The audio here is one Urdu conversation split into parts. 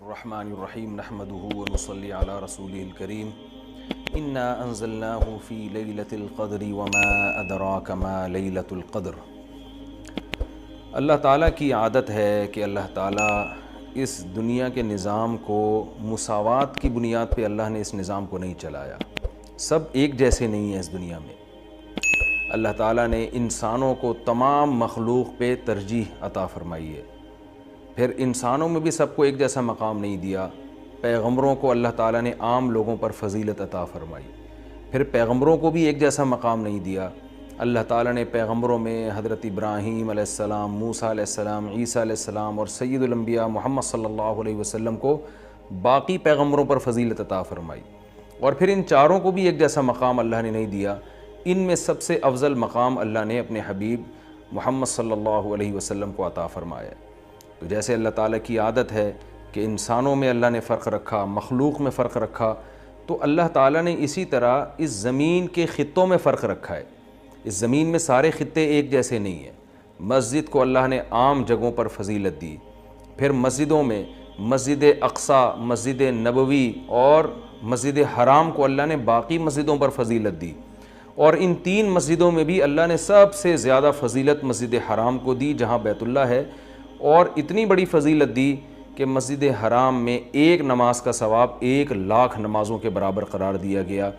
الرحمن الرحیم نحمده ونصلی علی رسوله الکریم انا انزلناه فی لیلۃ القدر وما ادراک ما لیلۃ القدر۔ اللہ تعالیٰ کی عادت ہے کہ اللہ تعالیٰ اس دنیا کے نظام کو مساوات کی بنیاد پہ اللہ نے اس نظام کو نہیں چلایا۔ سب ایک جیسے نہیں ہیں اس دنیا میں۔ اللہ تعالیٰ نے انسانوں کو تمام مخلوق پہ ترجیح عطا فرمائی ہے۔ پھر انسانوں میں بھی سب کو ایک جیسا مقام نہیں دیا۔ پیغمبروں کو اللہ تعالیٰ نے عام لوگوں پر فضیلت عطا فرمائی۔ پھر پیغمبروں کو بھی ایک جیسا مقام نہیں دیا۔ اللہ تعالیٰ نے پیغمبروں میں حضرت ابراہیم علیہ السلام، موسیٰ علیہ السلام، عیسیٰ علیہ السلام اور سید الانبیاء محمد صلی اللہ علیہ وسلم کو باقی پیغمبروں پر فضیلت عطا فرمائی۔ اور پھر ان چاروں کو بھی ایک جیسا مقام اللہ نے نہیں دیا۔ ان میں سب سے افضل مقام اللہ نے اپنے حبیب محمد صلی اللہ علیہ وسلم کو عطا فرمایا۔ تو جیسے اللہ تعالیٰ کی عادت ہے کہ انسانوں میں اللہ نے فرق رکھا، مخلوق میں فرق رکھا، تو اللہ تعالیٰ نے اسی طرح اس زمین کے خطوں میں فرق رکھا ہے۔ اس زمین میں سارے خطے ایک جیسے نہیں ہیں۔ مسجد کو اللہ نے عام جگہوں پر فضیلت دی۔ پھر مسجدوں میں مسجد اقصیٰ، مسجد نبوی اور مسجد حرام کو اللہ نے باقی مسجدوں پر فضیلت دی۔ اور ان تین مسجدوں میں بھی اللہ نے سب سے زیادہ فضیلت مسجد حرام کو دی جہاں بیت اللہ ہے، اور اتنی بڑی فضیلت دی کہ مسجد حرام میں ایک نماز کا ثواب 1,00,000 نمازوں کے برابر قرار دیا گیا۔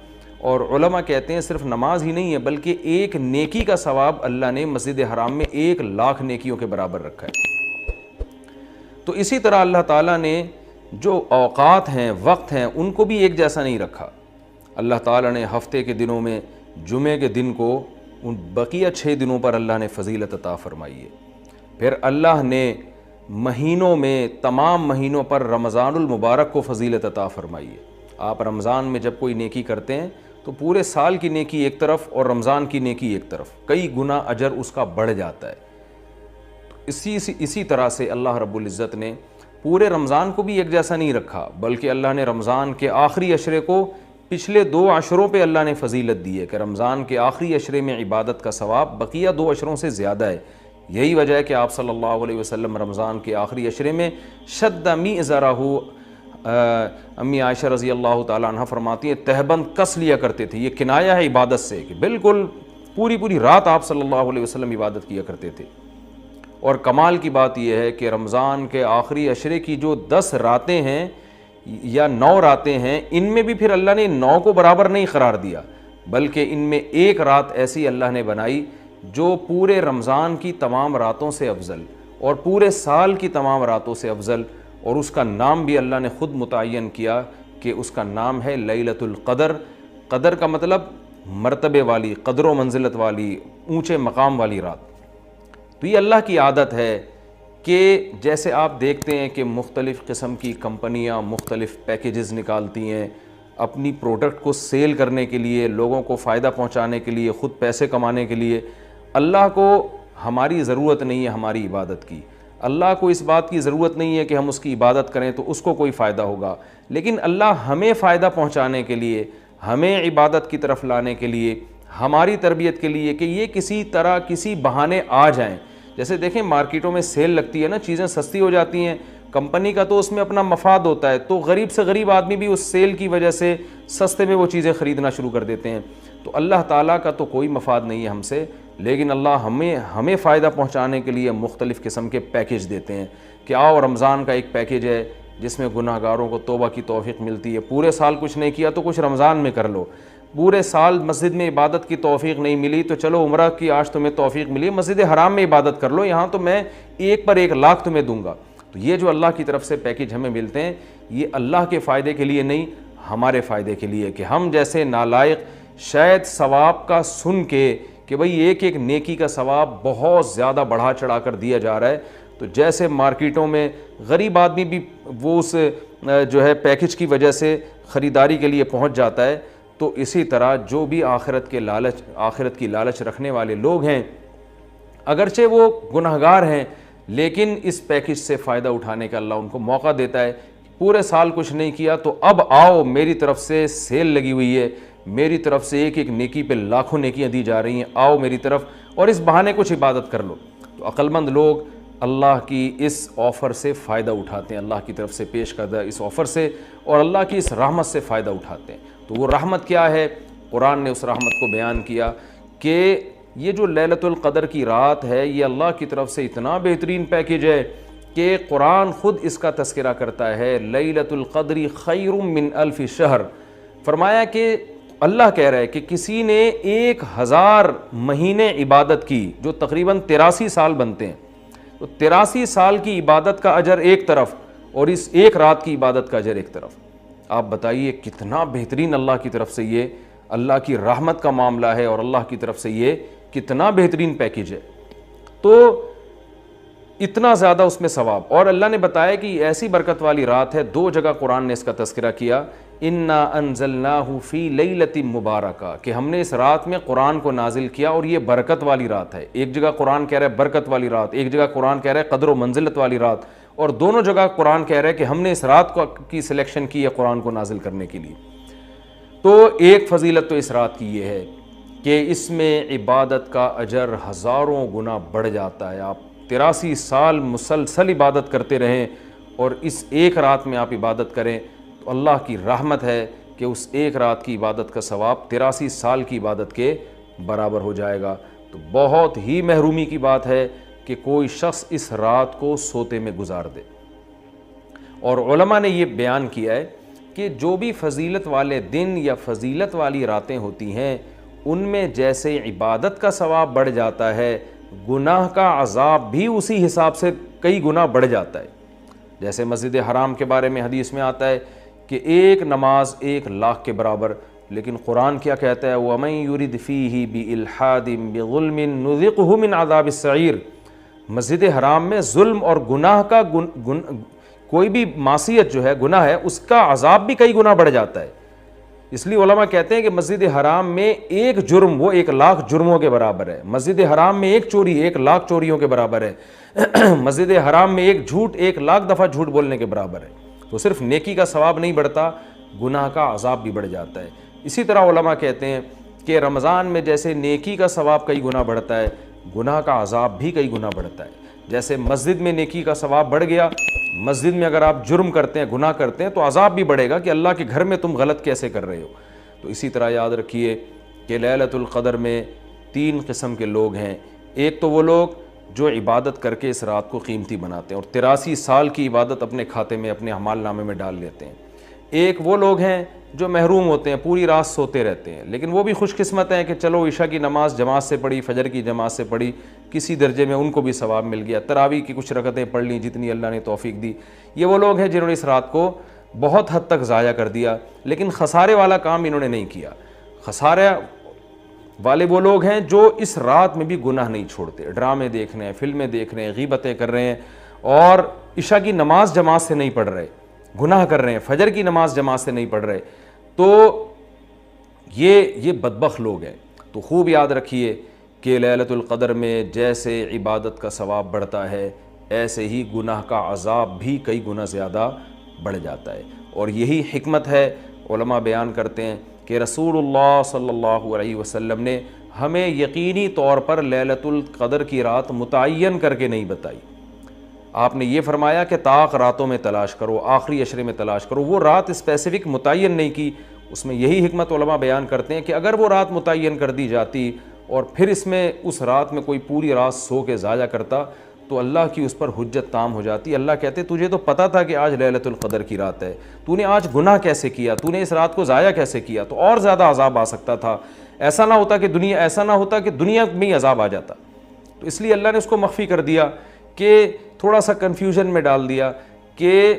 اور علماء کہتے ہیں صرف نماز ہی نہیں ہے بلکہ ایک نیکی کا ثواب اللہ نے مسجد حرام میں 1,00,000 نیکیوں کے برابر رکھا ہے۔ تو اسی طرح اللہ تعالیٰ نے جو اوقات ہیں، وقت ہیں، ان کو بھی ایک جیسا نہیں رکھا۔ اللہ تعالیٰ نے ہفتے کے دنوں میں جمعے کے دن کو ان بقیہ 6 دنوں پر اللہ نے فضیلت عطا فرمائی ہے۔ پھر اللہ نے مہینوں میں تمام مہینوں پر رمضان المبارک کو فضیلت عطا فرمائی ہے۔ آپ رمضان میں جب کوئی نیکی کرتے ہیں تو پورے سال کی نیکی ایک طرف اور رمضان کی نیکی ایک طرف، کئی گنا اجر اس کا بڑھ جاتا ہے۔ اسی طرح سے اللہ رب العزت نے پورے رمضان کو بھی ایک جیسا نہیں رکھا، بلکہ اللہ نے رمضان کے آخری عشرے کو پچھلے 2 عشروں پہ اللہ نے فضیلت دی ہے کہ رمضان کے آخری عشرے میں عبادت کا ثواب بقیہ 2 عشروں سے زیادہ ہے۔ یہی وجہ ہے کہ آپ صلی اللہ علیہ وسلم رمضان کے آخری عشرے میں شد میزرہ، امی عائشہ رضی اللہ تعالیٰ عنہ فرماتی ہیں تہبند کس لیا کرتے تھے۔ یہ کنایہ ہے عبادت سے کہ بالکل پوری رات آپ صلی اللہ علیہ وسلم عبادت کیا کرتے تھے۔ اور کمال کی بات یہ ہے کہ رمضان کے آخری عشرے کی جو 10 راتیں ہیں یا 9 راتیں ہیں، ان میں بھی پھر اللہ نے 9 کو برابر نہیں قرار دیا، بلکہ ان میں ایک رات ایسی اللہ نے بنائی جو پورے رمضان کی تمام راتوں سے افضل اور پورے سال کی تمام راتوں سے افضل، اور اس کا نام بھی اللہ نے خود متعین کیا کہ اس کا نام ہے لیلۃ القدر۔ قدر کا مطلب مرتبے والی، قدر و منزلت والی، اونچے مقام والی رات۔ تو یہ اللہ کی عادت ہے کہ جیسے آپ دیکھتے ہیں کہ مختلف قسم کی کمپنیاں مختلف پیکیجز نکالتی ہیں اپنی پروڈکٹ کو سیل کرنے کے لیے، لوگوں کو فائدہ پہنچانے کے لیے، خود پیسے کمانے کے لیے۔ اللہ کو ہماری ضرورت نہیں ہے ہماری عبادت کی۔ اللہ کو اس بات کی ضرورت نہیں ہے کہ ہم اس کی عبادت کریں تو اس کو کوئی فائدہ ہوگا، لیکن اللہ ہمیں فائدہ پہنچانے کے لیے، ہمیں عبادت کی طرف لانے کے لیے، ہماری تربیت کے لیے کہ یہ کسی طرح کسی بہانے آ جائیں۔ جیسے دیکھیں مارکیٹوں میں سیل لگتی ہے نا، چیزیں سستی ہو جاتی ہیں، کمپنی کا تو اس میں اپنا مفاد ہوتا ہے، تو غریب سے غریب آدمی بھی اس سیل کی وجہ سے سستے میں وہ چیزیں خریدنا شروع کر دیتے ہیں۔ تو اللہ تعالیٰ کا تو کوئی مفاد نہیں ہے ہم سے، لیکن اللہ ہمیں فائدہ پہنچانے کے لیے مختلف قسم کے پیکیج دیتے ہیں کہ آؤ رمضان کا ایک پیکیج ہے جس میں گناہ گاروں کو توبہ کی توفیق ملتی ہے۔ پورے سال کچھ نہیں کیا تو کچھ رمضان میں کر لو، پورے سال مسجد میں عبادت کی توفیق نہیں ملی تو چلو عمرہ کی آج تمہیں توفیق ملی، مسجد حرام میں عبادت کر لو، یہاں تو میں 1 پر 1,00,000 تمہیں دوں گا۔ تو یہ جو اللہ کی طرف سے پیکیج ہمیں ملتے ہیں، یہ اللہ کے فائدے کے لیے نہیں، ہمارے فائدے کے لیے، کہ ہم جیسے نالائق شاید ثواب کا سن کے کہ بھئی ایک نیکی کا ثواب بہت زیادہ بڑھا چڑھا کر دیا جا رہا ہے، تو جیسے مارکیٹوں میں غریب آدمی بھی وہ اس جو ہے پیکیج کی وجہ سے خریداری کے لیے پہنچ جاتا ہے، تو اسی طرح جو بھی آخرت کی لالچ رکھنے والے لوگ ہیں، اگرچہ وہ گنہگار ہیں لیکن اس پیکیج سے فائدہ اٹھانے کا اللہ ان کو موقع دیتا ہے۔ پورے سال کچھ نہیں کیا تو اب آؤ، میری طرف سے سیل لگی ہوئی ہے، میری طرف سے ایک نیکی پہ لاکھوں نیکیاں دی جا رہی ہیں، آؤ میری طرف اور اس بہانے کچھ عبادت کر لو۔ تو عقل مند لوگ اللہ کی اس آفر سے فائدہ اٹھاتے ہیں، اللہ کی طرف سے پیش کردہ اس آفر سے، اور اللہ کی اس رحمت سے فائدہ اٹھاتے ہیں۔ تو وہ رحمت کیا ہے؟ قرآن نے اس رحمت کو بیان کیا کہ یہ جو لیلۃ القدر کی رات ہے، یہ اللہ کی طرف سے اتنا بہترین پیکیج ہے کہ قرآن خود اس کا تذکرہ کرتا ہے، لیلۃ القدر خیر من الف شہر۔ فرمایا کہ اللہ کہہ رہا ہے کہ کسی نے 1000 مہینے عبادت کی، جو تقریباً 83 سال بنتے ہیں، تو 83 سال کی عبادت کا اجر ایک طرف اور اس ایک رات کی عبادت کا اجر ایک طرف۔ آپ بتائیے کتنا بہترین اللہ کی طرف سے یہ اللہ کی رحمت کا معاملہ ہے، اور اللہ کی طرف سے یہ کتنا بہترین پیکیج ہے۔ تو اتنا زیادہ اس میں ثواب، اور اللہ نے بتایا کہ یہ ایسی برکت والی رات ہے، 2 جگہ قرآن نے اس کا تذکرہ کیا، انا انزلناہ فی لیلۃ مبارکہ، کہ ہم نے اس رات میں قرآن کو نازل کیا اور یہ برکت والی رات ہے۔ ایک جگہ قرآن کہہ رہا ہے برکت والی رات، ایک جگہ قرآن کہہ رہا ہے قدر و منزلت والی رات، اور دونوں جگہ قرآن کہہ رہا ہے کہ ہم نے اس رات کی سلیکشن کی ہے قرآن کو نازل کرنے کے لیے۔ تو ایک فضیلت تو اس رات کی یہ ہے کہ اس میں عبادت کا اجر ہزاروں گنا بڑھ جاتا ہے۔ آپ 83 سال مسلسل عبادت کرتے رہیں اور اس ایک رات میں آپ عبادت کریں تو اللہ کی رحمت ہے کہ اس ایک رات کی عبادت کا ثواب 83 سال کی عبادت کے برابر ہو جائے گا۔ تو بہت ہی محرومی کی بات ہے کہ کوئی شخص اس رات کو سوتے میں گزار دے۔ اور علماء نے یہ بیان کیا ہے کہ جو بھی فضیلت والے دن یا فضیلت والی راتیں ہوتی ہیں، ان میں جیسے عبادت کا ثواب بڑھ جاتا ہے، گناہ کا عذاب بھی اسی حساب سے کئی گنا بڑھ جاتا ہے۔ جیسے مسجد حرام کے بارے میں حدیث میں آتا ہے کہ ایک نماز 1,00,000 کے برابر، لیکن قرآن کیا کہتا ہے؟ وَمَن يُرِدْ فِيهِ بِإِلْحَادٍ بِظُلْمٍ نُذِقْهُ مِنْ عَذَابِ السَّعِيرِ۔ مسجد حرام میں ظلم اور گناہ کا کوئی بھی معصیت جو ہے، گناہ ہے، اس کا عذاب بھی کئی گنا بڑھ جاتا ہے۔ اس لیے علماء کہتے ہیں کہ مسجد حرام میں ایک جرم وہ 1,00,000 جرموں کے برابر ہے، مسجد حرام میں ایک چوری 1,00,000 چوریوں کے برابر ہے، مسجد حرام میں ایک جھوٹ 1,00,000 دفعہ جھوٹ بولنے کے برابر ہے۔ تو صرف نیکی کا ثواب نہیں بڑھتا، گناہ کا عذاب بھی بڑھ جاتا ہے۔ اسی طرح علماء کہتے ہیں کہ رمضان میں جیسے نیکی کا ثواب کئی گنا بڑھتا ہے، گناہ کا عذاب بھی کئی گنا بڑھتا ہے۔ جیسے مسجد میں نیکی کا ثواب بڑھ گیا، مسجد میں اگر آپ جرم کرتے ہیں، گناہ کرتے ہیں، تو عذاب بھی بڑھے گا کہ اللہ کے گھر میں تم غلط کیسے کر رہے ہو۔ تو اسی طرح یاد رکھیے کہ لیلۃ القدر میں 3 قسم کے لوگ ہیں۔ ایک تو وہ لوگ جو عبادت کر کے اس رات کو قیمتی بناتے ہیں اور 83 سال کی عبادت اپنے کھاتے میں، اپنے اعمال نامے میں ڈال لیتے ہیں۔ ایک وہ لوگ ہیں جو محروم ہوتے ہیں، پوری رات سوتے رہتے ہیں، لیکن وہ بھی خوش قسمت ہیں کہ چلو عشاء کی نماز جماعت سے پڑھی، فجر کی جماعت سے پڑھی، کسی درجے میں ان کو بھی ثواب مل گیا، تراویح کی کچھ رکعتیں پڑھ لیں جتنی اللہ نے توفیق دی۔ یہ وہ لوگ ہیں جنہوں نے اس رات کو بہت حد تک ضائع کر دیا، لیکن خسارے والا کام انہوں نے نہیں کیا۔ خسارے والے وہ لوگ ہیں جو اس رات میں بھی گناہ نہیں چھوڑتے، ڈرامے دیکھ رہے ہیں، فلمیں دیکھ رہے ہیں، غیبتیں کر رہے ہیں، اور عشاء کی نماز جماعت سے نہیں پڑھ رہے، گناہ کر رہے ہیں، فجر کی نماز جماعت سے نہیں پڑھ رہے۔ تو یہ بدبخت لوگ ہیں۔ تو خوب یاد رکھیے کہ لیلۃ القدر میں جیسے عبادت کا ثواب بڑھتا ہے، ایسے ہی گناہ کا عذاب بھی کئی گنا زیادہ بڑھ جاتا ہے۔ اور یہی حکمت ہے، علماء بیان کرتے ہیں کہ رسول اللہ صلی اللہ علیہ وسلم نے ہمیں یقینی طور پر لیلۃ القدر کی رات متعین کر کے نہیں بتائی۔ آپ نے یہ فرمایا کہ طاق راتوں میں تلاش کرو، آخری عشرے میں تلاش کرو، وہ رات اسپیسیفک متعین نہیں کی۔ اس میں یہی حکمت علماء بیان کرتے ہیں کہ اگر وہ رات متعین کر دی جاتی اور پھر اس میں اس رات میں کوئی پوری رات سو کے ضائع کرتا تو اللہ کی اس پر حجت تام ہو جاتی۔ اللہ کہتے تجھے تو پتہ تھا کہ آج لیلۃ القدر کی رات ہے، تو نے آج گناہ کیسے کیا، تو نے اس رات کو ضائع کیسے کیا، تو اور زیادہ عذاب آ سکتا تھا، ایسا نہ ہوتا کہ دنیا میں ہی عذاب آ جاتا۔ تو اس لیے اللہ نے اس کو مخفی کر دیا، کہ تھوڑا سا کنفیوژن میں ڈال دیا، کہ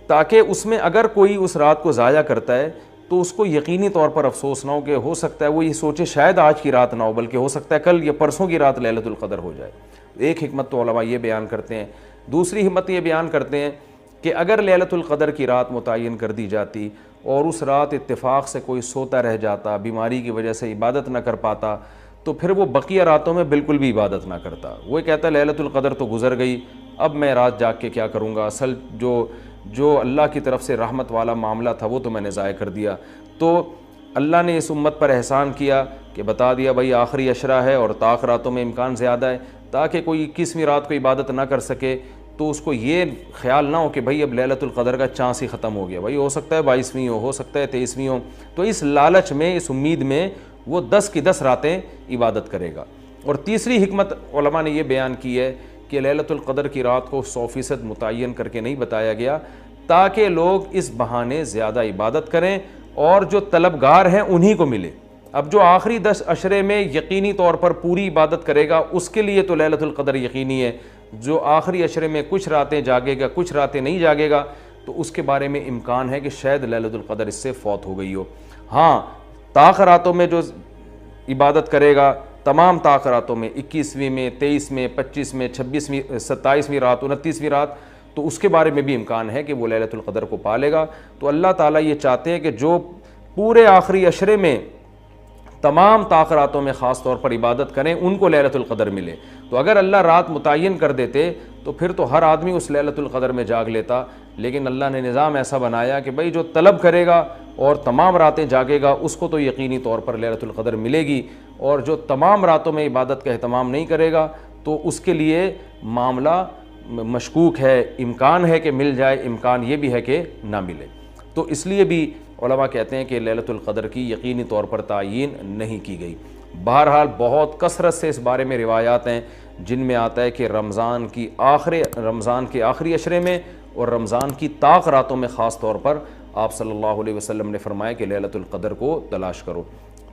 تاکہ اس میں اگر کوئی اس رات کو ضائع کرتا ہے تو اس کو یقینی طور پر افسوس نہ ہو، کہ ہو سکتا ہے وہ یہ سوچے شاید آج کی رات نہ ہو، بلکہ ہو سکتا ہے کل یا پرسوں کی رات لیلۃ القدر ہو جائے۔ ایک حکمت تو علماء یہ بیان کرتے ہیں۔ دوسری حکمت یہ بیان کرتے ہیں کہ اگر لیلۃ القدر کی رات متعین کر دی جاتی اور اس رات اتفاق سے کوئی سوتا رہ جاتا، بیماری کی وجہ سے عبادت نہ کر پاتا، تو پھر وہ بقیہ راتوں میں بالکل بھی عبادت نہ کرتا۔ وہ کہتا لیلۃ القدر تو گزر گئی، اب میں رات جاگ کے کیا کروں گا، اصل جو اللہ کی طرف سے رحمت والا معاملہ تھا وہ تو میں نے ضائع کر دیا۔ تو اللہ نے اس امت پر احسان کیا کہ بتا دیا بھائی آخری عشرہ ہے اور طاق راتوں میں امکان زیادہ ہے، تاکہ کوئی 21ویں رات کو عبادت نہ کر سکے تو اس کو یہ خیال نہ ہو کہ بھائی اب لیلۃ القدر کا چانس ہی ختم ہو گیا، بھائی ہو سکتا ہے 22ویں ہو سکتا ہے 23ویں ہو، تو اس لالچ میں، اس امید میں وہ 10 کی 10 راتیں عبادت کرے گا۔ اور تیسری حکمت علماء نے یہ بیان کی ہے کہ لیلۃ القدر کی رات کو 100% متعین کر کے نہیں بتایا گیا تاکہ لوگ اس بہانے زیادہ عبادت کریں اور جو طلبگار ہیں انہی کو ملے۔ اب جو آخری 10 عشرے میں یقینی طور پر پوری عبادت کرے گا اس کے لیے تو لیلۃ القدر یقینی ہے، جو آخری عشرے میں کچھ راتیں جاگے گا کچھ راتیں نہیں جاگے گا تو اس کے بارے میں امکان ہے کہ شاید لیلۃ القدر اس سے فوت ہو گئی ہو۔ ہاں، طاق راتوں میں جو عبادت کرے گا، تمام طاق راتوں میں 21ویں میں 23 میں 25 میں 26ویں 27ویں رات 29ویں رات، تو اس کے بارے میں بھی امکان ہے کہ وہ لیلۃ القدر کو پا لے گا۔ تو اللہ تعالیٰ یہ چاہتے ہیں کہ جو پورے آخری عشرے میں تمام طاق راتوں میں خاص طور پر عبادت کریں ان کو لیلۃ القدر ملے۔ تو اگر اللہ رات متعین کر دیتے تو پھر تو ہر آدمی اس لیلۃ القدر میں جاگ لیتا، لیکن اللہ نے نظام ایسا بنایا کہ بھئی جو طلب کرے گا اور تمام راتیں جاگے گا اس کو تو یقینی طور پر لیلۃ القدر ملے گی، اور جو تمام راتوں میں عبادت کا اہتمام نہیں کرے گا تو اس کے لیے معاملہ مشکوک ہے، امکان ہے کہ مل جائے، امکان یہ بھی ہے کہ نہ ملے۔ تو اس لیے بھی علماء کہتے ہیں کہ لیلۃ القدر کی یقینی طور پر تعیین نہیں کی گئی۔ بہرحال بہت کثرت سے اس بارے میں روایات ہیں جن میں آتا ہے کہ رمضان کے آخری عشرے میں اور رمضان کی طاق راتوں میں خاص طور پر آپ صلی اللہ علیہ وسلم نے فرمایا کہ لیلۃ القدر کو تلاش کرو۔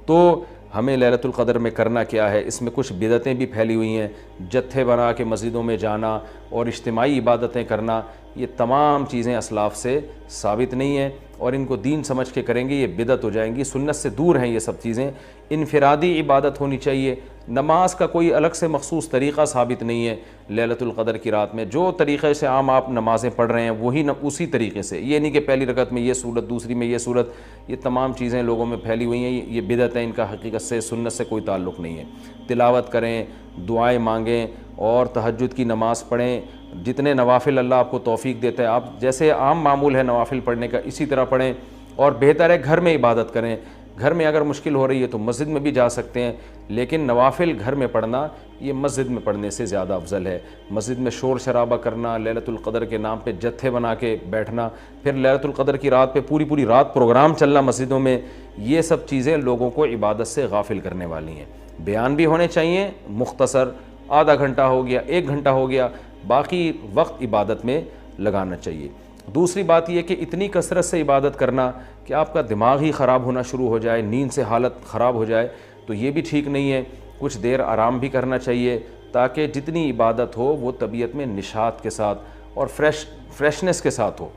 تو ہمیں لیلۃ القدر میں کرنا کیا ہے؟ اس میں کچھ بدعتیں بھی پھیلی ہوئی ہیں، جتھے بنا کے مسجدوں میں جانا اور اجتماعی عبادتیں کرنا، یہ تمام چیزیں اسلاف سے ثابت نہیں ہیں، اور ان کو دین سمجھ کے کریں گے یہ بدعت ہو جائیں گی، سنت سے دور ہیں یہ سب چیزیں۔ انفرادی عبادت ہونی چاہیے، نماز کا کوئی الگ سے مخصوص طریقہ ثابت نہیں ہے لیلۃ القدر کی رات میں، جو طریقے سے عام آپ نمازیں پڑھ رہے ہیں وہی اسی طریقے سے، یہ نہیں کہ پہلی رکعت میں یہ صورت دوسری میں یہ صورت، یہ تمام چیزیں لوگوں میں پھیلی ہوئی ہیں، یہ بدعت ہے، ان کا حقیقت سے سنت سے کوئی تعلق نہیں ہے۔ تلاوت کریں، دعائیں مانگیں اور تہجد کی نماز پڑھیں، جتنے نوافل اللہ آپ کو توفیق دیتا ہے، آپ جیسے عام معمول ہے نوافل پڑھنے کا اسی طرح پڑھیں، اور بہتر ہے گھر میں عبادت کریں۔ گھر میں اگر مشکل ہو رہی ہے تو مسجد میں بھی جا سکتے ہیں، لیکن نوافل گھر میں پڑھنا یہ مسجد میں پڑھنے سے زیادہ افضل ہے۔ مسجد میں شور شرابہ کرنا، لیلۃ القدر کے نام پہ جتھے بنا کے بیٹھنا، پھر لیلۃ القدر کی رات پہ پوری رات پروگرام چلنا مسجدوں میں، یہ سب چیزیں لوگوں کو عبادت سے غافل کرنے والی ہیں۔ بیان بھی ہونے چاہیے مختصر، آدھا گھنٹہ ہو گیا 1 گھنٹہ ہو گیا، باقی وقت عبادت میں لگانا چاہیے۔ دوسری بات یہ کہ اتنی کثرت سے عبادت کرنا کہ آپ کا دماغ ہی خراب ہونا شروع ہو جائے، نیند سے حالت خراب ہو جائے، تو یہ بھی ٹھیک نہیں ہے۔ کچھ دیر آرام بھی کرنا چاہیے تاکہ جتنی عبادت ہو وہ طبیعت میں نشاط کے ساتھ اور فریشنس کے ساتھ ہو،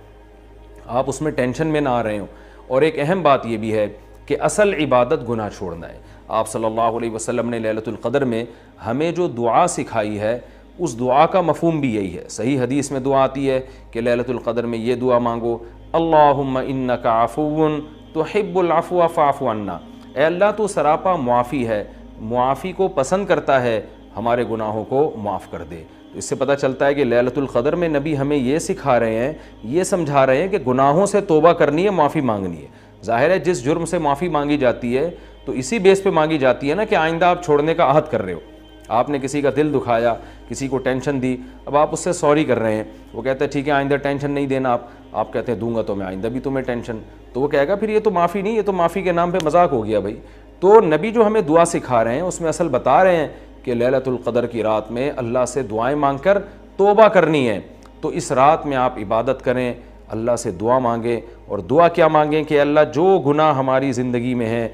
آپ اس میں ٹینشن میں نہ آ رہے ہوں۔ اور ایک اہم بات یہ بھی ہے کہ اصل عبادت گناہ چھوڑنا ہے۔ آپ صلی اللہ علیہ وسلم نے لیلۃ القدر میں ہمیں جو دعا سکھائی ہے اس دعا کا مفہوم بھی یہی ہے۔ صحیح حدیث میں دعا آتی ہے کہ لیلۃ القدر میں یہ دعا مانگو، اللہم انک عفو تحب العفو فاعف عنا، اے اللہ تو سراپا معافی ہے، معافی کو پسند کرتا ہے، ہمارے گناہوں کو معاف کر دے۔ تو اس سے پتہ چلتا ہے کہ لیلۃ القدر میں نبی ہمیں یہ سکھا رہے ہیں، یہ سمجھا رہے ہیں کہ گناہوں سے توبہ کرنی ہے، معافی مانگنی ہے۔ ظاہر ہے جس جرم سے معافی مانگی جاتی ہے تو اسی بیس پہ مانگی جاتی ہے نا کہ آئندہ آپ چھوڑنے کا عہد کر رہے ہو۔ آپ نے کسی کا دل دکھایا، کسی کو ٹینشن دی، اب آپ اس سے سوری کر رہے ہیں، وہ کہتا ہے ٹھیک ہے آئندہ ٹینشن نہیں دینا، آپ کہتے ہیں دوں گا تو میں آئندہ بھی تمہیں ٹینشن، تو وہ کہے گا پھر یہ تو معافی نہیں، یہ تو معافی کے نام پہ مذاق ہو گیا بھائی۔ تو نبی جو ہمیں دعا سکھا رہے ہیں اس میں اصل بتا رہے ہیں کہ لیلۃ القدر کی رات میں اللہ سے دعائیں مانگ کر توبہ کرنی ہے۔ تو اس رات میں آپ عبادت کریں، اللہ سے دعا مانگیں، اور دعا کیا مانگیں کہ اللہ جو گناہ ہماری زندگی میں ہیں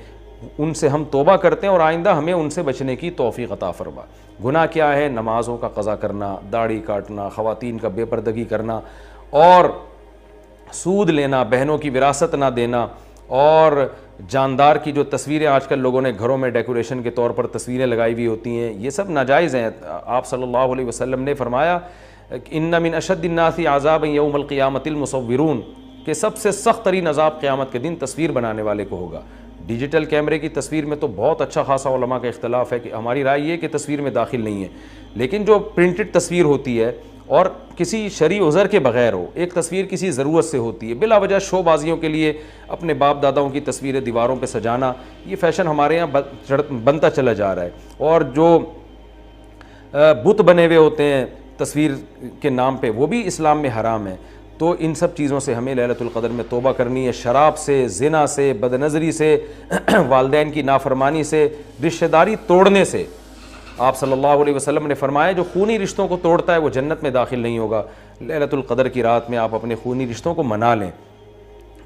ان سے ہم توبہ کرتے ہیں اور آئندہ ہمیں ان سے بچنے کی توفیق عطا فرما۔ گناہ کیا ہے؟ نمازوں کا قضا کرنا، داڑھی کاٹنا، خواتین کا بے پردگی کرنا، اور سود لینا، بہنوں کی وراثت نہ دینا، اور جاندار کی جو تصویریں آج کل لوگوں نے گھروں میں ڈیکوریشن کے طور پر تصویریں لگائی ہوئی ہوتی ہیں، یہ سب ناجائز ہیں۔ آپ صلی اللہ علیہ وسلم نے فرمایا ان من اشد الناس عذابا یوم القیامۃ المصورون، کہ سب سے سخت ترین عذاب قیامت کے دن تصویر بنانے والے کو ہوگا۔ ڈیجیٹل کیمرے کی تصویر میں تو بہت اچھا خاصا علماء کا اختلاف ہے کہ ہماری رائے یہ کہ تصویر میں داخل نہیں ہے، لیکن جو پرنٹڈ تصویر ہوتی ہے اور کسی شرعی عذر کے بغیر ہو، ایک تصویر کسی ضرورت سے ہوتی ہے، بلا وجہ شو بازیوں کے لیے اپنے باپ داداؤں کی تصویریں دیواروں پہ سجانا، یہ فیشن ہمارے یہاں بنتا چلا جا رہا ہے۔ اور جو بت بنے ہوئے ہوتے ہیں تصویر کے نام پہ، وہ بھی اسلام میں حرام ہے۔ تو ان سب چیزوں سے ہمیں لیلۃ القدر میں توبہ کرنی ہے، شراب سے، زنا سے، بد نظری سے، والدین کی نافرمانی سے، رشتہ داری توڑنے سے۔ آپ صلی اللہ علیہ وسلم نے فرمایا جو خونی رشتوں کو توڑتا ہے وہ جنت میں داخل نہیں ہوگا۔ لیلۃ القدر کی رات میں آپ اپنے خونی رشتوں کو منا لیں۔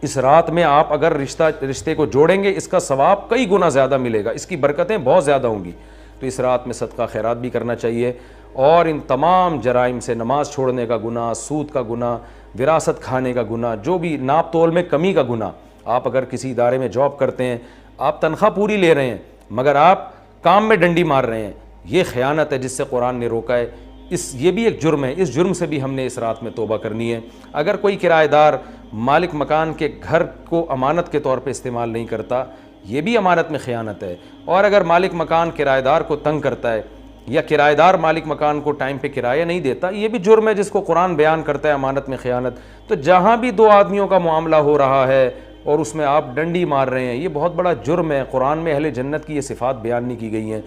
اس رات میں آپ اگر رشتے کو جوڑیں گے اس کا ثواب کئی گنا زیادہ ملے گا، اس کی برکتیں بہت زیادہ ہوں گی۔ تو اس رات میں صدقہ خیرات بھی کرنا چاہیے، اور ان تمام جرائم سے، نماز چھوڑنے کا گناہ، سود کا گناہ، وراثت کھانے کا گناہ، جو بھی ناپ تول میں کمی کا گناہ، آپ اگر کسی ادارے میں جاب کرتے ہیں، آپ تنخواہ پوری لے رہے ہیں مگر آپ کام میں ڈنڈی مار رہے ہیں، یہ خیانت ہے جس سے قرآن نے روکا ہے۔ یہ بھی ایک جرم ہے، اس جرم سے بھی ہم نے اس رات میں توبہ کرنی ہے۔ اگر کوئی کرایہ دار مالک مکان کے گھر کو امانت کے طور پہ استعمال نہیں کرتا، یہ بھی امانت میں خیانت ہے۔ اور اگر مالک مکان کرایہ دار کو تنگ کرتا ہے یا کرایہ دار مالک مکان کو ٹائم پہ کرایہ نہیں دیتا، یہ بھی جرم ہے جس کو قرآن بیان کرتا ہے امانت میں خیانت۔ تو جہاں بھی دو آدمیوں کا معاملہ ہو رہا ہے اور اس میں آپ ڈنڈی مار رہے ہیں، یہ بہت بڑا جرم ہے۔ قرآن میں اہل جنت کی یہ صفات بیان نہیں کی گئی ہیں۔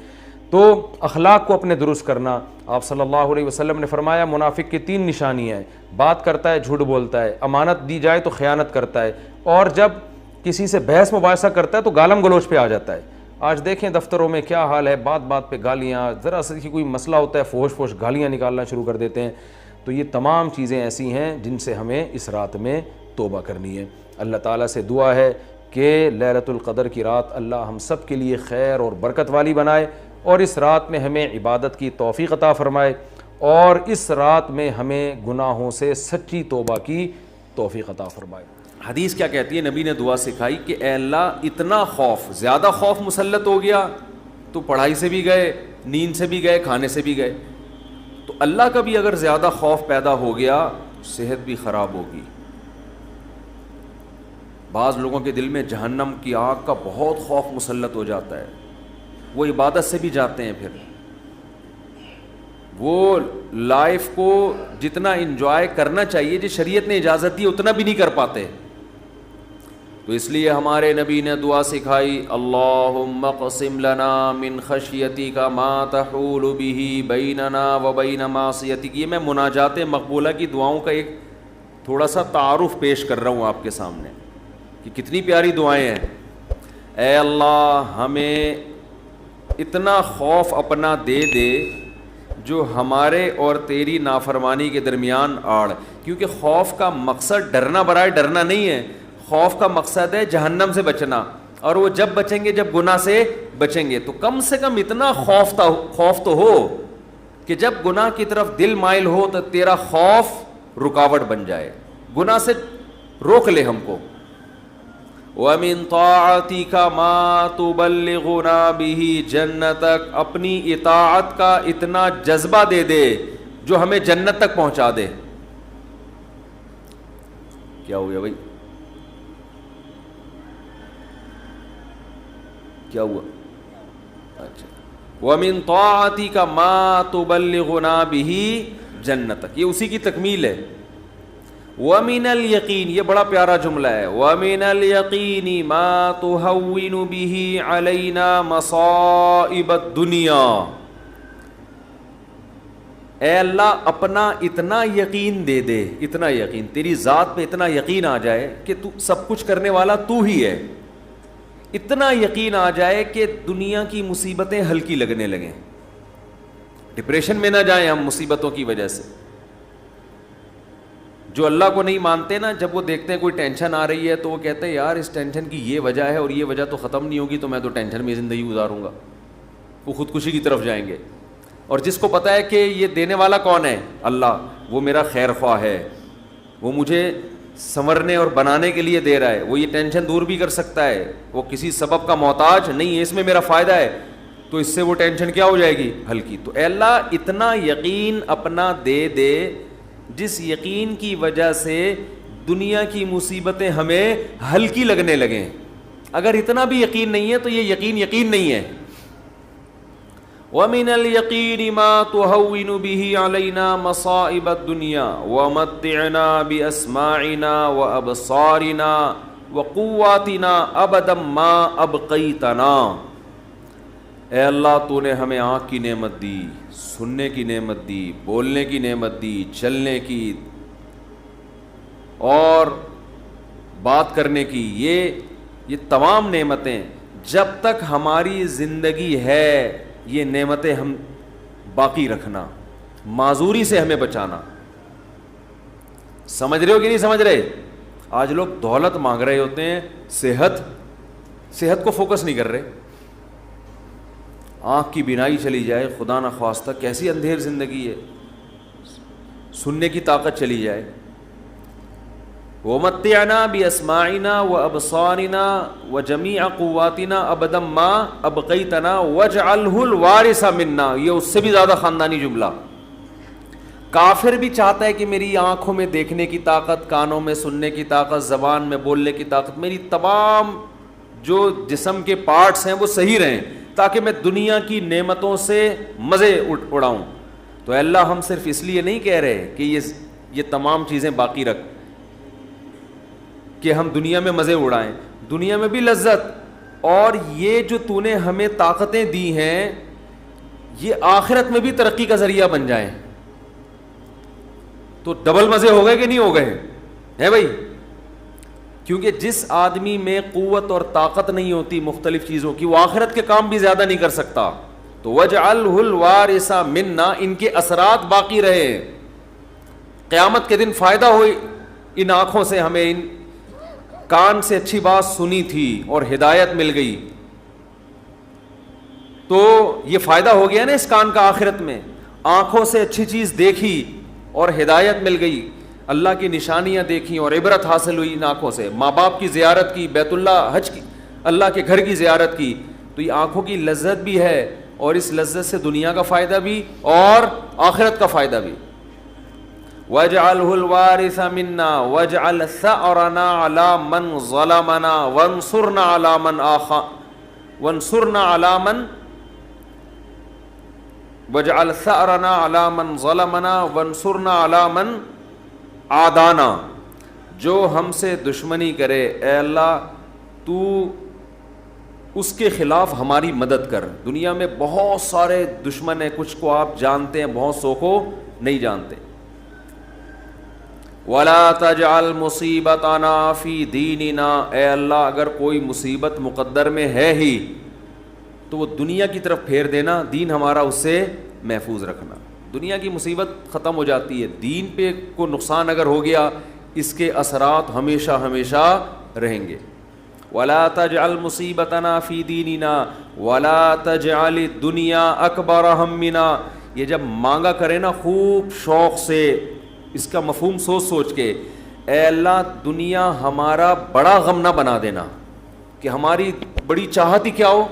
تو اخلاق کو اپنے درست کرنا، آپ صلی اللہ علیہ وسلم نے فرمایا منافق کی 3 نشانیاں ہیں، بات کرتا ہے جھوٹ بولتا ہے، امانت دی جائے تو خیانت کرتا ہے، اور جب کسی سے بحث مباحثہ کرتا ہے تو گالم گلوچ پہ آ جاتا ہے۔ آج دیکھیں دفتروں میں کیا حال ہے، بات بات پہ گالیاں، ذرا سا کوئی مسئلہ ہوتا ہے فوش فوش گالیاں نکالنا شروع کر دیتے ہیں۔ تو یہ تمام چیزیں ایسی ہیں جن سے ہمیں اس رات میں توبہ کرنی ہے۔ اللہ تعالیٰ سے دعا ہے کہ لیلۃ القدر کی رات اللہ ہم سب کے لیے خیر اور برکت والی بنائے، اور اس رات میں ہمیں عبادت کی توفیق عطا فرمائے، اور اس رات میں ہمیں گناہوں سے سچی توبہ کی توفیق عطا فرمائے۔ حدیث کیا کہتی ہے؟ نبی نے دعا سکھائی کہ اے اللہ اتنا خوف، زیادہ خوف مسلط ہو گیا تو پڑھائی سے بھی گئے، نیند سے بھی گئے، کھانے سے بھی گئے۔ تو اللہ کا بھی اگر زیادہ خوف پیدا ہو گیا صحت بھی خراب ہوگی۔ بعض لوگوں کے دل میں جہنم کی آگ کا بہت خوف مسلط ہو جاتا ہے، وہ عبادت سے بھی جاتے ہیں، پھر وہ لائف کو جتنا انجوائے کرنا چاہیے جو شریعت نے اجازت دی اتنا بھی نہیں کر پاتے۔ تو اس لیے ہمارے نبی نے دعا سکھائی، اللہم اقسم لنا من خشیتک ما تحول به بیننا وبین معصیتک۔ یہ میں مناجات مقبولہ کی دعاؤں کا ایک تھوڑا سا تعارف پیش کر رہا ہوں آپ کے سامنے کہ کتنی پیاری دعائیں ہیں۔ اے اللہ ہمیں اتنا خوف اپنا دے دے جو ہمارے اور تیری نافرمانی کے درمیان آڑ، کیونکہ خوف کا مقصد ڈرنا برائے ڈرنا نہیں ہے، خوف کا مقصد ہے جہنم سے بچنا، اور وہ جب بچیں گے جب گناہ سے بچیں گے۔ تو کم سے کم اتنا خوف تو ہو کہ جب گناہ کی طرف دل مائل ہو تو تیرا خوف رکاوٹ بن جائے، گناہ سے روک لے ہم کو۔ وَمِن طَاعَتِكَ مَا تُبَلِّغُنَا بِهِ جَنَّتَكَ، اپنی اطاعت کا اتنا جذبہ دے دے جو ہمیں جنت تک پہنچا دے۔ کیا ہو گیا بھائی؟ کیا ہوا؟ اچھا، وَمِن طَاعَتِكَ مَا تُبَلِّغُنَا بِهِ جَنَّتَكَ، یہ اسی کی تکمیل ہے۔ وَمِنَ الْيَقِينِ، یہ بڑا پیارا جملہ ہے، وَمِنَ الْيَقِينِ مَا تُهَوِّنُ بِهِ عَلَيْنَا مَصَائِبَ الدُّنْيَا۔ اے اللہ اپنا اتنا یقین دے دے، اتنا یقین، تیری ذات پہ اتنا یقین آ جائے کہ تو سب کچھ کرنے والا تو ہی ہے، اتنا یقین آ جائے کہ دنیا کی مصیبتیں ہلکی لگنے لگیں، ڈپریشن میں نہ جائیں ہم مصیبتوں کی وجہ سے۔ جو اللہ کو نہیں مانتے نا، جب وہ دیکھتے ہیں کوئی ٹینشن آ رہی ہے تو وہ کہتے ہیں یار اس ٹینشن کی یہ وجہ ہے اور یہ وجہ تو ختم نہیں ہوگی، تو میں تو ٹینشن میں زندگی گزاروں گا، وہ خودکشی کی طرف جائیں گے۔ اور جس کو پتہ ہے کہ یہ دینے والا کون ہے؟ اللہ، وہ میرا خیر خواہ ہے، وہ مجھے سنورنے اور بنانے کے لیے دے رہا ہے، وہ یہ ٹینشن دور بھی کر سکتا ہے، وہ کسی سبب کا محتاج نہیں ہے، اس میں میرا فائدہ ہے، تو اس سے وہ ٹینشن کیا ہو جائے گی؟ ہلکی۔ تو اے اللہ اتنا یقین اپنا دے دے جس یقین کی وجہ سے دنیا کی مصیبتیں ہمیں ہلکی لگنے لگیں۔ اگر اتنا بھی یقین نہیں ہے تو یہ یقین نہیں ہے۔ وَمِنَ الْيَقِينِ مَا تُهَوِّنُ بِهِ عَلَيْنَا مَصَائِبَ الدُّنْيَا وَمَتِّعْنَا بِأَسْمَاعِنَا وَأَبْصَارِنَا وَقُوَّاتِنَا أَبَدًا مَا أَبْقَيْتَنَا۔ اے اللہ تو نے ہمیں آنکھ کی نعمت دی، سننے کی نعمت دی، بولنے کی نعمت دی، چلنے کی اور بات کرنے کی، یہ تمام نعمتیں جب تک ہماری زندگی ہے یہ نعمتیں ہم باقی رکھنا، معذوری سے ہمیں بچانا. سمجھ رہے ہو کہ نہیں سمجھ رہے؟ آج لوگ دولت مانگ رہے ہوتے ہیں، صحت کو فوکس نہیں کر رہے. آنکھ کی بینائی چلی جائے خدا نخواستہ، کیسی اندھیر زندگی ہے. سننے کی طاقت چلی جائے. وَمَتِّعْنَا بِأَسْمَاعِنَا وَأَبْصَارِنَا وَجَمِيعَ قُوَّاتِنَا أَبَدًا مَا أَبْقَيْتَنَا وَاجْعَلْهُ الْوَارِثَ مِنَّا. یہ اس سے بھی زیادہ خاندانی جملہ. کافر بھی چاہتا ہے کہ میری آنکھوں میں دیکھنے کی طاقت، کانوں میں سننے کی طاقت، زبان میں بولنے کی طاقت، میری تمام جو جسم کے پارٹس ہیں وہ صحیح رہیں تاکہ میں دنیا کی نعمتوں سے مزے اڑاؤں. تو اللہ ہم صرف اس لیے نہیں کہہ رہے کہ یہ تمام چیزیں باقی رکھ کہ ہم دنیا میں مزے اڑائیں، دنیا میں بھی لذت، اور یہ جو تو نے ہمیں طاقتیں دی ہیں یہ آخرت میں بھی ترقی کا ذریعہ بن جائیں. تو ڈبل مزے ہو گئے کہ نہیں ہو گئے ہیں بھائی؟ کیونکہ جس آدمی میں قوت اور طاقت نہیں ہوتی مختلف چیزوں کی، وہ آخرت کے کام بھی زیادہ نہیں کر سکتا. تو وَاجْعَلْهُ الْوَارِثَ مِنَّا، ان کے اثرات باقی رہے، قیامت کے دن فائدہ ہو. ان آنکھوں سے ہمیں، ان کان سے اچھی بات سنی تھی اور ہدایت مل گئی، تو یہ فائدہ ہو گیا نا اس کان کا آخرت میں. آنکھوں سے اچھی چیز دیکھی اور ہدایت مل گئی، اللہ کی نشانیاں دیکھیں اور عبرت حاصل ہوئی ان آنکھوں سے. ماں باپ کی زیارت کی، بیت اللہ حج کی، اللہ کے گھر کی زیارت کی. تو یہ آنکھوں کی لذت بھی ہے، اور اس لذت سے دنیا کا فائدہ بھی اور آخرت کا فائدہ بھی. وَاجْعَلْهُ الْوَارِثَ مِنَّا وَاجْعَلْ ثَأْرَنَا عَلَى مَنْ ظَلَمَنَا وَانْصُرْنَا عَلَى مَنْ وَاجْعَلْ ثَأْرَنَا عَلَى مَنْ ظَلَمَنَا وَانْصُرْنَا عَلَى مَنْ عَادَانَا. جو ہم سے دشمنی کرے اے اللہ تو اس کے خلاف ہماری مدد کر. دنیا میں بہت سارے دشمن ہیں، کچھ کو آپ جانتے ہیں، بہت سو کو نہیں جانتے. وَلَا تَجْعَلْ مُصِيبَتَنَا فِي دِينِنَا. اے اللہ اگر کوئی مصیبت مقدر میں ہے ہی تو وہ دنیا کی طرف پھیر دینا، دین ہمارا اس سے محفوظ رکھنا. دنیا کی مصیبت ختم ہو جاتی ہے، دین پہ کو نقصان اگر ہو گیا اس کے اثرات ہمیشہ ہمیشہ رہیں گے. وَلَا تَجْعَلْ مُصِيبَتَنَا فِي دِينِنَا وَلَا تَجْعَلِ الدُّنْيَا أَكْبَرَ هَمِّنَا. یہ جب مانگا کرے نا خوب شوق سے، اس کا مفہوم سوچ کے، اے اللہ دنیا ہمارا بڑا غم نہ بنا دینا کہ ہماری بڑی چاہت ہی کیا ہو.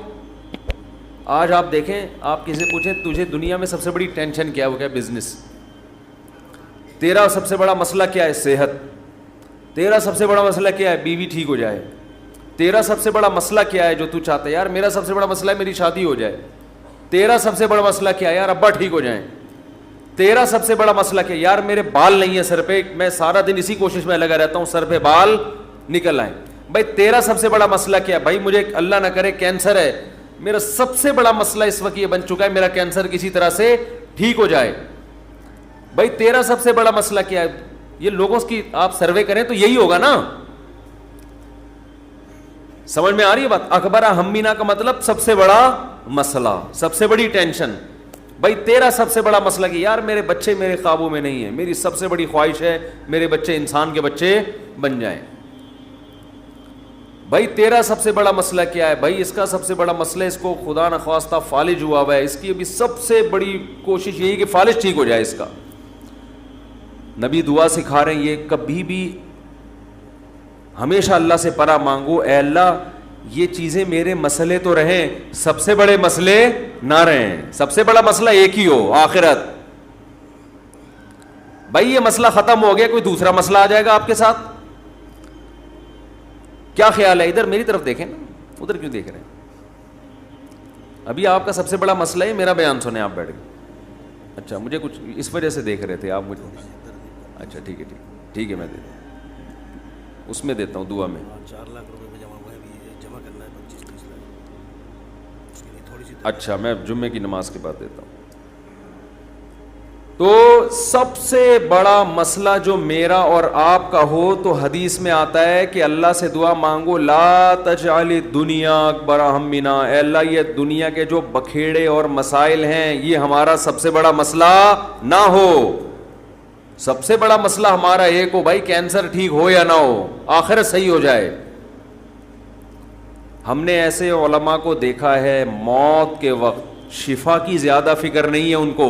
آج آپ دیکھیں، آپ کسی سے پوچھیں تجھے دنیا میں سب سے بڑی ٹینشن کیا ہے، وہ کیا بزنس. تیرا سب سے بڑا مسئلہ کیا ہے؟ صحت. تیرا سب سے بڑا مسئلہ کیا ہے؟ بیوی ٹھیک ہو جائے. تیرا سب سے بڑا مسئلہ کیا ہے جو تو چاہتا ہے؟ یار میرا سب سے بڑا مسئلہ ہے میری شادی ہو جائے. تیرا سب سے بڑا مسئلہ کیا ہے؟ یار ابا ٹھیک ہو جائیں. تیرا سب سے بڑا مسئلہ کیا ہے؟ یار میرے بال نہیں ہے سر پہ، میں سارا دن اسی کوشش میں لگا رہتا ہوں سر پہ بال نکل آئیں. بھائی تیرا سب سے بڑا مسئلہ کیا ہے؟ بھائی مجھے اللہ نہ کرے کینسر ہے، میرا سب سے بڑا مسئلہ اس وقت یہ بن چکا ہے میرا کینسر کسی طرح سے ٹھیک ہو جائے. بھائی تیرا سب سے بڑا مسئلہ کیا ہے؟ یہ لوگوں کی آپ سروے کریں تو یہی ہوگا نا. سمجھ میں آ رہی ہے بات؟ اکبر ہمینا کا مطلب سب سے بڑا مسئلہ، سب سے بڑی ٹینشن. بھائی تیرا سب سے بڑا مسئلہ کہ یار میرے بچے میرے قابو میں نہیں ہیں، میری سب سے بڑی خواہش ہے میرے بچے انسان کے بچے بن جائیں. بھائی تیرا سب سے بڑا مسئلہ کیا ہے؟ بھائی اس کا سب سے بڑا مسئلہ اس کو خدا نخواستہ فالج ہوا ہوا ہے، اس کی ابھی سب سے بڑی کوشش یہی کہ فالج ٹھیک ہو جائے اس کا. نبی دعا سکھا رہے ہیں یہ کبھی بھی ہمیشہ اللہ سے پناہ مانگو، اے اللہ یہ چیزیں میرے مسئلے تو رہیں، سب سے بڑے مسئلے نہ رہیں. سب سے بڑا مسئلہ ایک ہی ہو، آخرت. بھائی یہ مسئلہ ختم ہو گیا، کوئی دوسرا مسئلہ آ جائے گا آپ کے ساتھ. کیا خیال ہے؟ ادھر میری طرف دیکھیں نا، ادھر کیوں دیکھ رہے ہیں؟ ابھی آپ کا سب سے بڑا مسئلہ ہے میرا بیان سنیں آپ بیٹھ کے. اچھا مجھے کچھ اس وجہ سے دیکھ رہے تھے آپ مجھے. اچھا ٹھیک ہے ٹھیک ہے میں دیتا ہوں، اس میں دیتا ہوں دعا میں. 4 لاکھ روپے میں جمع کرنا ہے 25-30 لاکھ. اچھا میں جمعے کی نماز کے بعد دیتا ہوں. تو سب سے بڑا مسئلہ جو میرا اور آپ کا ہو تو حدیث میں آتا ہے کہ اللہ سے دعا مانگو لا تجعل الدنیا اکبر ہمنا، اے اللہ یہ دنیا کے جو بکھیڑے اور مسائل ہیں یہ ہمارا سب سے بڑا مسئلہ نہ ہو. سب سے بڑا مسئلہ ہمارا ایک ہو بھائی، کینسر ٹھیک ہو یا نہ ہو، آخرت صحیح ہو جائے. ہم نے ایسے علماء کو دیکھا ہے موت کے وقت شفا کی زیادہ فکر نہیں ہے ان کو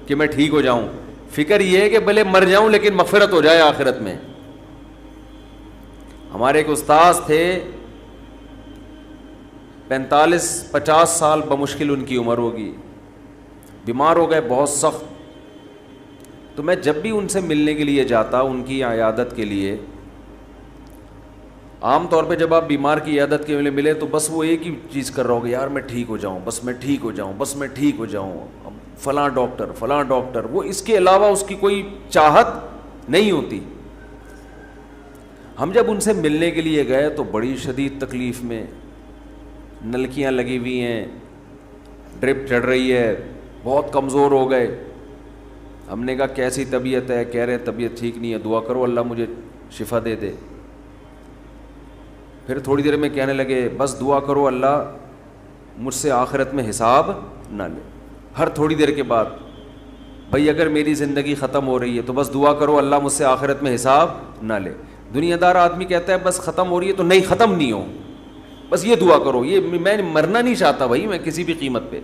کہ میں ٹھیک ہو جاؤں، فکر یہ ہے کہ بھلے مر جاؤں لیکن مغفرت ہو جائے آخرت میں. ہمارے ایک استاذ تھے 45-50 سال بمشکل ان کی عمر ہوگی، بیمار ہو گئے بہت سخت. تو میں جب بھی ان سے ملنے کے لیے جاتا ان کی عیادت کے لیے، عام طور پہ جب آپ بیمار کی عیادت کے لیے ملے تو بس وہ ایک ہی چیز کر رہا ہوگا، یار میں ٹھیک ہو جاؤں، بس میں ٹھیک ہو جاؤں، بس میں ٹھیک ہو جاؤں، فلاں ڈاکٹر، وہ اس کے علاوہ اس کی کوئی چاہت نہیں ہوتی. ہم جب ان سے ملنے کے لیے گئے تو بڑی شدید تکلیف میں، نلکیاں لگی ہوئی ہیں، ڈرپ چڑھ رہی ہے، بہت کمزور ہو گئے. ہم نے کہا کیسی طبیعت ہے؟ کہہ رہے طبیعت ٹھیک نہیں ہے، دعا کرو اللہ مجھے شفا دے دے. پھر تھوڑی دیر میں کہنے لگے بس دعا کرو اللہ مجھ سے آخرت میں حساب نہ لے. ہر تھوڑی دیر کے بعد بھائی اگر میری زندگی ختم ہو رہی ہے تو بس دعا کرو اللہ مجھ سے آخرت میں حساب نہ لے. دنیا دار آدمی کہتا ہے بس ختم ہو رہی ہے تو نہیں، ختم نہیں ہو، بس یہ دعا کرو، یہ میں مرنا نہیں چاہتا بھائی میں کسی بھی قیمت پہ.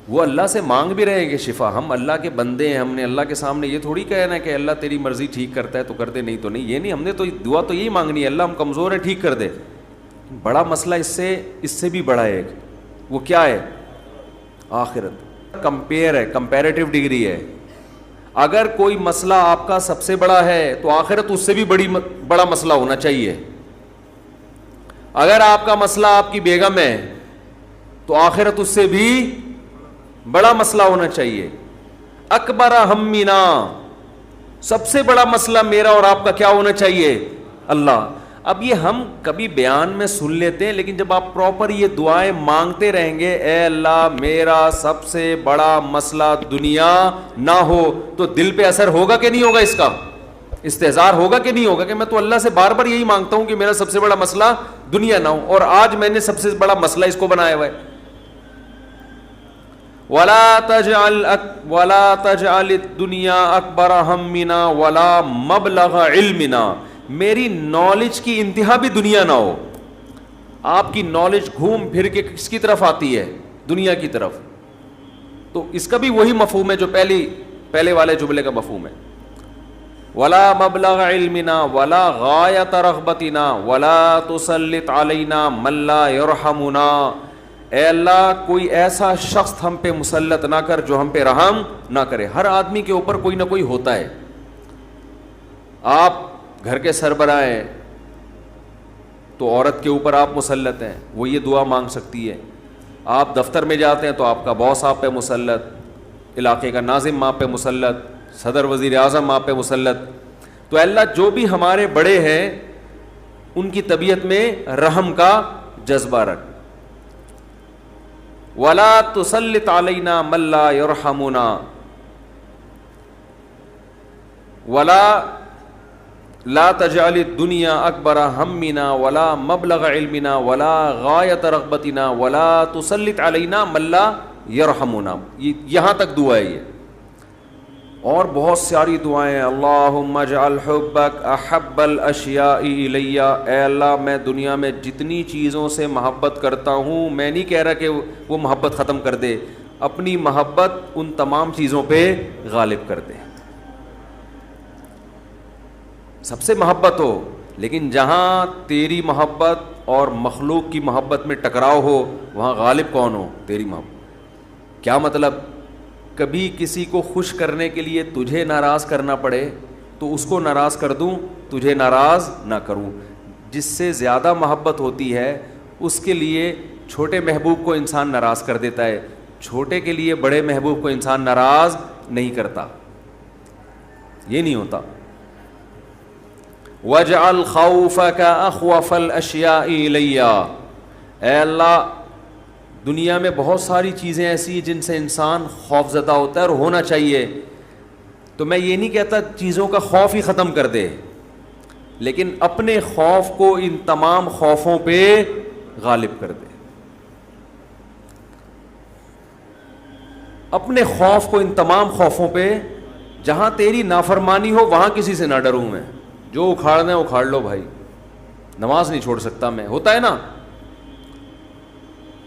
وہ اللہ سے مانگ بھی رہے ہیں کہ شفا، ہم اللہ کے بندے ہیں، ہم نے اللہ کے سامنے یہ تھوڑی کہنا ہے کہ اللہ تیری مرضی ٹھیک کرتا ہے تو کر دے، نہیں تو نہیں، یہ نہیں. ہم نے تو دعا تو یہی مانگنی ہے اللہ ہم کمزور ہیں ٹھیک کر دے. بڑا مسئلہ اس سے بھی بڑا ہے، وہ کیا ہے؟ آخرت. کمپیئر ہے، کمپیریٹیو ڈگری ہے. اگر کوئی مسئلہ آپ کا سب سے بڑا ہے تو آخرت اس سے بھی بڑا مسئلہ ہونا چاہیے. اگر آپ کا مسئلہ آپ کی بیگم ہے تو آخرت اس سے بھی بڑا مسئلہ ہونا چاہیے. اکبر ہمنا، سب سے بڑا مسئلہ میرا اور آپ کا کیا ہونا چاہیے؟ اللہ. اب یہ ہم کبھی بیان میں سن لیتے ہیں لیکن جب آپ پراپر یہ دعائیں مانگتے رہیں گے اے اللہ میرا سب سے بڑا مسئلہ دنیا نہ ہو، تو دل پہ اثر ہوگا کہ نہیں ہوگا؟ اس کا استحضار ہوگا کہ نہیں ہوگا کہ میں تو اللہ سے بار بار یہی مانگتا ہوں کہ میرا سب سے بڑا مسئلہ دنیا نہ ہو، اور آج میں نے سب سے بڑا مسئلہ اس کو بنایا ہوا ہے. وَلَا تَجْعَلِ الدُّنْيَا أَكْبَرَ هَمِّنَا وَلَا مَبْلَغَ عِلْمِنَا، میری نالج کی انتہا بھی دنیا نہ ہو. آپ کی نالج گھوم پھر کے کس کی طرف آتی ہے؟ دنیا کی طرف. تو اس کا بھی وہی مفہوم ہے جو پہلے والے جملے کا مفہوم ہے. وَلَا مَبْلَغَ عِلْمِنَا وَلَا غَایَةَ رَغْبَتِنَا وَلَا تُسَلِّطْ عَلَيْنَا مَن لَّا يَرْحَمُنَا، اے اللہ کوئی ایسا شخص ہم پہ مسلط نہ کر جو ہم پہ رحم نہ کرے. ہر آدمی کے اوپر کوئی نہ کوئی ہوتا ہے. آپ گھر کے سربراہ ہیں تو عورت کے اوپر آپ مسلط ہیں، وہ یہ دعا مانگ سکتی ہے. آپ دفتر میں جاتے ہیں تو آپ کا باس آپ پہ مسلط، علاقے کا ناظم آپ پہ مسلط، صدر وزیر اعظم آپ پہ مسلط. تو اللہ جو بھی ہمارے بڑے ہیں ان کی طبیعت میں رحم کا جذبہ رکھ. وَلَا تُسَلِّطْ عَلَيْنَا مَن لَّا يَرْحَمُنَا وَلَا لا تجعل الدنیا اکبر ہمنا ولا مبلغ علمنا ولا غایت رغبتنا ولا تسلط علینا من لا یرحمنا. یہاں تک دعا ہے یہ، اور بہت ساری دعائیں. اللہم اجعل حبک احب الاشیاء الی، اے اللہ میں دنیا میں جتنی چیزوں سے محبت کرتا ہوں، میں نہیں کہہ رہا کہ وہ محبت ختم کر دے، اپنی محبت ان تمام چیزوں پہ غالب کر دے. سب سے محبت ہو، لیکن جہاں تیری محبت اور مخلوق کی محبت میں ٹکراؤ ہو وہاں غالب کون ہو؟ تیری محبت. کیا مطلب؟ کبھی کسی کو خوش کرنے کے لیے تجھے ناراض کرنا پڑے تو اس کو ناراض کر دوں، تجھے ناراض نہ کروں. جس سے زیادہ محبت ہوتی ہے اس کے لیے چھوٹے محبوب کو انسان ناراض کر دیتا ہے، چھوٹے کے لیے بڑے محبوب کو انسان ناراض نہیں کرتا. یہ نہیں ہوتا. وَاجْعَلْ خَوْفَكَ أَخْوَفَ الْأَشْيَاءِ إِلَيَّ، اے اللہ دنیا میں بہت ساری چیزیں ایسی ہیں جن سے انسان خوف زدہ ہوتا ہے اور ہونا چاہیے. تو میں یہ نہیں کہتا چیزوں کا خوف ہی ختم کر دے, لیکن اپنے خوف کو ان تمام خوفوں پہ غالب کر دے. اپنے خوف کو ان تمام خوفوں پہ, جہاں تیری نافرمانی ہو وہاں کسی سے نہ ڈروں میں, جو اکھاڑنا ہے اکھاڑ لو بھائی, نماز نہیں چھوڑ سکتا میں. ہوتا ہے نا,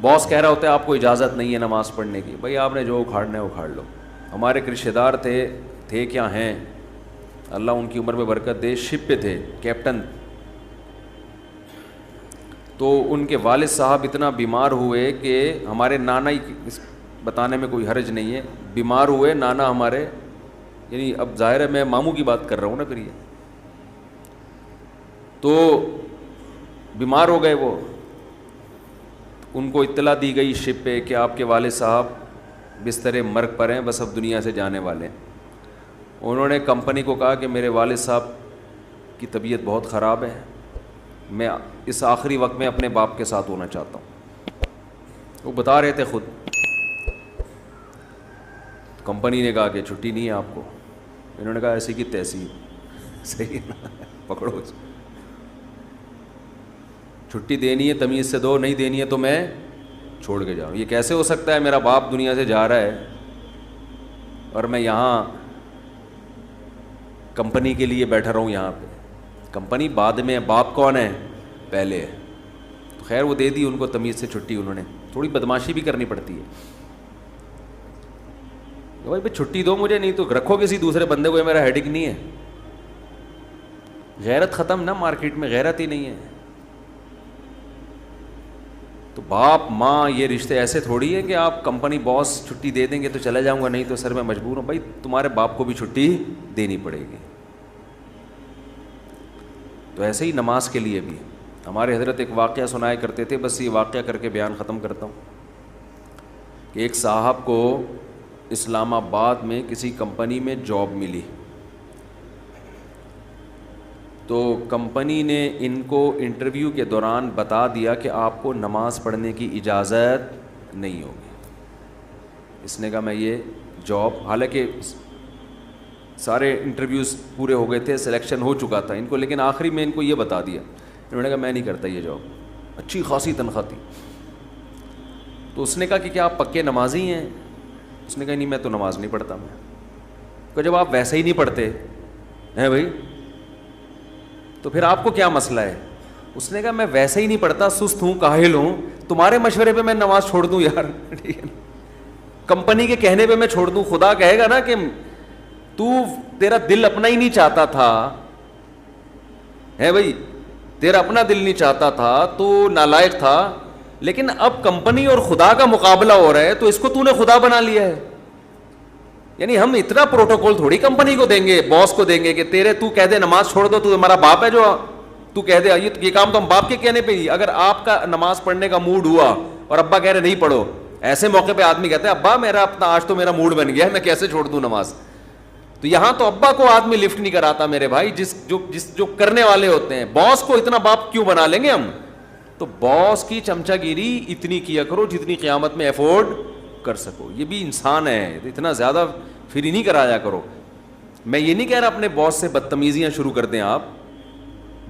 باس کہہ رہا ہوتا ہے آپ کو اجازت نہیں ہے نماز پڑھنے کی, بھائی آپ نے جو اکھاڑنا ہے اکھاڑ لو. ہمارے ایک رشتہ دار تھے کیا ہیں, اللہ ان کی عمر میں برکت دے, شپ پہ تھے, کیپٹن. تو ان کے والد صاحب اتنا بیمار ہوئے کہ ہمارے نانا ہی, بتانے میں کوئی حرج نہیں ہے, بیمار ہوئے نانا ہمارے, یعنی اب ظاہر ہے میں ماموں کی بات کر رہا ہوں نا پھر, یہ تو بیمار ہو گئے وہ. ان کو اطلاع دی گئی شپ پہ کہ آپ کے والد صاحب بستر مرگ پر ہیں, بس اب دنیا سے جانے والے ہیں. انہوں نے کمپنی کو کہا کہ میرے والد صاحب کی طبیعت بہت خراب ہے, میں اس آخری وقت میں اپنے باپ کے ساتھ ہونا چاہتا ہوں. وہ بتا رہے تھے خود. کمپنی نے کہا کہ چھٹی نہیں ہے آپ کو. انہوں نے کہا ایسی کی تیسی, صحیح نا, پکڑو, چھٹی دینی ہے تمیز سے دو, نہیں دینی ہے تو میں چھوڑ کے جاؤں. یہ کیسے ہو سکتا ہے, میرا باپ دنیا سے جا رہا ہے اور میں یہاں کمپنی کے لیے بیٹھا رہا ہوں یہاں پہ. کمپنی بعد میں ہے, باپ کون ہے, پہلے ہے. تو خیر وہ دے دی ان کو تمیز سے چھٹی. انہوں نے تھوڑی بدماشی بھی کرنی پڑتی ہے, بھائی چھٹی دو مجھے, نہیں تو رکھو کسی دوسرے بندے کو, یہ میرا ہیڈک نہیں ہے. غیرت ختم نا, مارکیٹ میں غیرت ہی نہیں ہے. تو باپ ماں یہ رشتے ایسے تھوڑی ہے کہ آپ کمپنی باس چھٹی دے دیں گے تو چلا جاؤں گا, نہیں تو سر میں مجبور ہوں. بھائی تمہارے باپ کو بھی چھٹی دینی پڑے گی. تو ایسے ہی نماز کے لیے بھی ہمارے حضرت ایک واقعہ سنایا کرتے تھے, بس یہ واقعہ کر کے بیان ختم کرتا ہوں, کہ ایک صاحب کو اسلام آباد میں کسی کمپنی میں جاب ملی. تو کمپنی نے ان کو انٹرویو کے دوران بتا دیا کہ آپ کو نماز پڑھنے کی اجازت نہیں ہوگی. اس نے کہا میں یہ جاب, حالانکہ سارے انٹرویوز پورے ہو گئے تھے, سلیکشن ہو چکا تھا ان کو, لیکن آخری میں ان کو یہ بتا دیا. انہوں نے کہا میں نہیں کرتا یہ جاب, اچھی خاصی تنخواہ تھی. تو اس نے کہا کہ کیا آپ پکے نمازی ہیں؟ اس نے کہا نہیں میں تو نماز نہیں پڑھتا. میں کہ جب آپ ویسے ہی نہیں پڑھتے ہیں بھائی تو پھر آپ کو کیا مسئلہ ہے؟ اس نے کہا میں ویسے ہی نہیں پڑھتا, سست ہوں, کاہل ہوں, تمہارے مشورے پہ میں نماز چھوڑ دوں یار, ٹھیک ہے, کمپنی کے کہنے پہ میں چھوڑ دوں. خدا کہے گا نا کہ تیرا دل اپنا ہی نہیں چاہتا تھا, ہے بھائی, تیرا اپنا دل نہیں چاہتا تھا, تو نالائق تھا, لیکن اب کمپنی اور خدا کا مقابلہ ہو رہا ہے تو اس کو تو نے خدا بنا لیا ہے. یعنی ہم اتنا پروٹوکول تھوڑی کمپنی کو دیں گے, باس کو دیں گے کہ تو کہہ دے نماز چھوڑ دو, تو ہمارا باپ ہے جو تو کہہ دے یہ کام تو ہم باپ کے کہنے پہ ہی. اگر آپ کا نماز پڑھنے کا موڈ ہوا اور ابا کہہ رہے نہیں پڑھو, ایسے موقع پہ آدمی کہتا ہے ابا میرا اپنا آج تو میرا موڈ بن گیا ہے, میں کیسے چھوڑ دوں نماز. تو یہاں تو ابا کو آدمی لفٹ نہیں کراتا میرے بھائی, جو کرنے والے ہوتے ہیں. باس کو اتنا باپ کیوں بنا لیں گے ہم؟ تو باس کی چمچہ گیری اتنی کیا کرو جتنی قیامت میں افورڈ کر سکو. یہ بھی انسان ہے, اتنا زیادہ فری نہیں کرایا کرو. میں یہ نہیں کہہ رہا اپنے باس سے بدتمیزیاں شروع کر دیں, آپ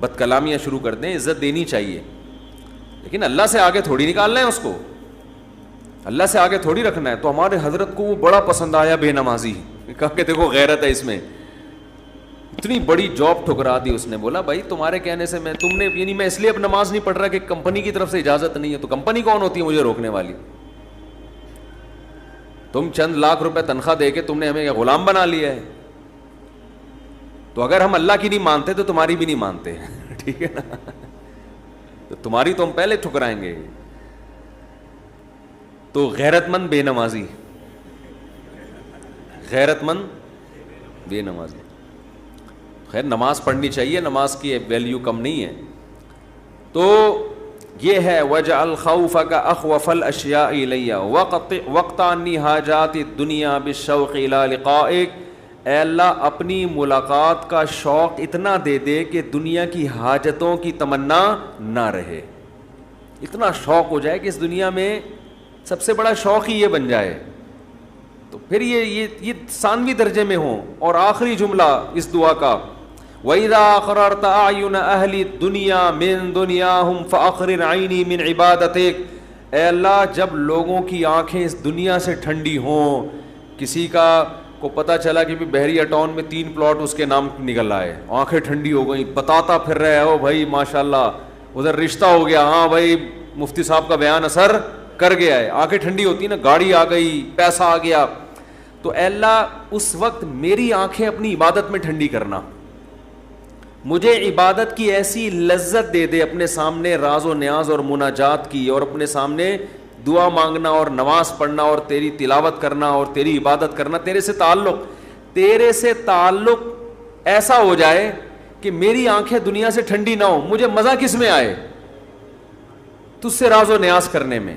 بد کلامیاں شروع کر دیں, عزت دینی چاہیے, لیکن اللہ سے آگے تھوڑی نکالنا ہے اس کو, اللہ سے آگے تھوڑی رکھنا ہے. تو ہمارے حضرت کو وہ بڑا پسند آیا بے نمازی, کہا کہ دیکھو غیرت ہے اس میں. اتنی بڑی جاب ٹھکرا دی اس نے. بولا بھائی تمہارے کہنے سے تم نے, یعنی میں اس لیے اب نماز نہیں پڑھ رہا کہ کمپنی کی طرف سے اجازت نہیں ہے. تو کمپنی کون ہوتی ہے مجھے روکنے والی؟ تم چند لاکھ روپے تنخواہ دے کے تم نے ہمیں غلام بنا لیا ہے. تو اگر ہم اللہ کی نہیں مانتے تو تمہاری بھی نہیں مانتے, ٹھیک ہے نا, تو تمہاری تو ہم پہلے ٹھکرائیں گے. تو غیرت مند بے نمازی, غیرت مند بے نمازی. خیر نماز پڑھنی چاہیے, نماز کی ویلیو کم نہیں ہے. تو یہ ہے وجعل خوفک اخوف الاشیاء الی وقت عنی حاجات الدنیا بالشوق الی لقائک. اے اللہ اپنی ملاقات کا شوق اتنا دے دے کہ دنیا کی حاجتوں کی تمنا نہ رہے. اتنا شوق ہو جائے کہ اس دنیا میں سب سے بڑا شوق ہی یہ بن جائے تو پھر یہ ثانوی درجے میں ہوں. اور آخری جملہ اس دعا کا وَإِذَا أَقْرَرْتَ أَعْيُنَ أَهْلِ الدُّنْيَا مِن دُنْيَاهُمْ فَأَقْرِرْ عَيْنِي مِنْ عِبَادَتِكَ. اے اللہ جب لوگوں کی آنکھیں اس دنیا سے ٹھنڈی ہوں, کسی کا کو پتہ چلا کہ بحریہ ٹاؤن میں 3 پلاٹ اس کے نام نکل آئے, آنکھیں ٹھنڈی ہو گئیں, بتاتا پھر رہے ہو بھائی ماشاءاللہ ادھر رشتہ ہو گیا, ہاں بھائی مفتی صاحب کا بیان اثر کر گیا ہے, آنکھیں ٹھنڈی ہوتی نا, گاڑی آ گئی, پیسہ آ گیا. تو اے اللہ اس وقت میری آنکھیں اپنی عبادت میں ٹھنڈی کرنا, مجھے عبادت کی ایسی لذت دے دے, اپنے سامنے راز و نیاز اور مناجات کی, اور اپنے سامنے دعا مانگنا اور نماز پڑھنا اور تیری تلاوت کرنا اور تیری عبادت کرنا, تیرے سے تعلق ایسا ہو جائے کہ میری آنکھیں دنیا سے ٹھنڈی نہ ہو, مجھے مزہ کس میں آئے, تجھ سے راز و نیاز کرنے میں.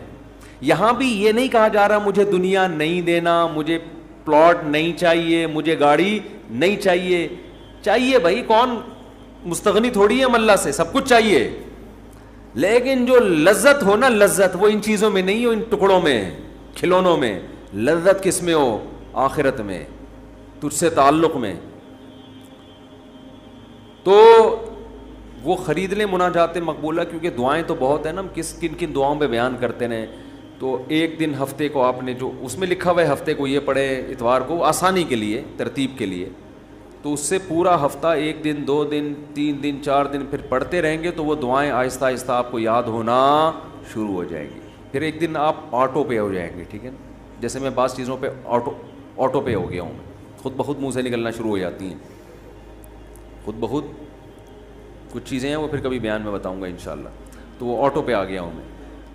یہاں بھی یہ نہیں کہا جا رہا مجھے دنیا نہیں دینا, مجھے پلاٹ نہیں چاہیے, مجھے گاڑی نہیں چاہیے. چاہیے بھائی, کون مستغنی تھوڑی ہے اللہ سے, سب کچھ چاہیے, لیکن جو لذت ہو نا, لذت وہ ان چیزوں میں نہیں ہو, ان ٹکڑوں میں, کھلونوں میں. لذت کس میں ہو؟ آخرت میں, تجھ سے تعلق میں. تو وہ خرید لیں مناجات مقبولہ, کیونکہ دعائیں تو بہت ہیں نا, ہم کن کن دعاؤں پہ بیان کرتے ہیں. تو ایک دن ہفتے کو آپ نے جو اس میں لکھا ہوا ہے ہفتے کو یہ پڑھے, اتوار کو آسانی کے لیے, ترتیب کے لیے, تو اس سے پورا ہفتہ 1 دن 2 دن 3 دن 4 دن پھر پڑھتے رہیں گے تو وہ دعائیں آہستہ آہستہ آپ کو یاد ہونا شروع ہو جائیں گی. پھر ایک دن آپ آٹو پے ہو جائیں گے, ٹھیک ہے, جیسے میں بعض چیزوں پہ آٹو پے ہو گیا ہوں, خود بخود منہ سے نکلنا شروع ہو جاتی ہیں, خود بخود کچھ چیزیں ہیں وہ پھر کبھی بیان میں بتاؤں گا انشاءاللہ. تو وہ آٹو پہ آ گیا ہوں میں,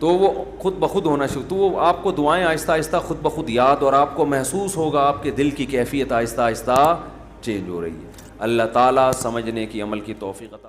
تو وہ خود بخود ہونا شروع, تو وہ آپ کو دعائیں آہستہ آہستہ خود بخود یاد, اور آپ کو محسوس ہوگا آپ کے دل کی کیفیت آہستہ آہستہ چینج ہو رہی ہے. اللہ تعالیٰ سمجھنے کی, عمل کی توفیق عطا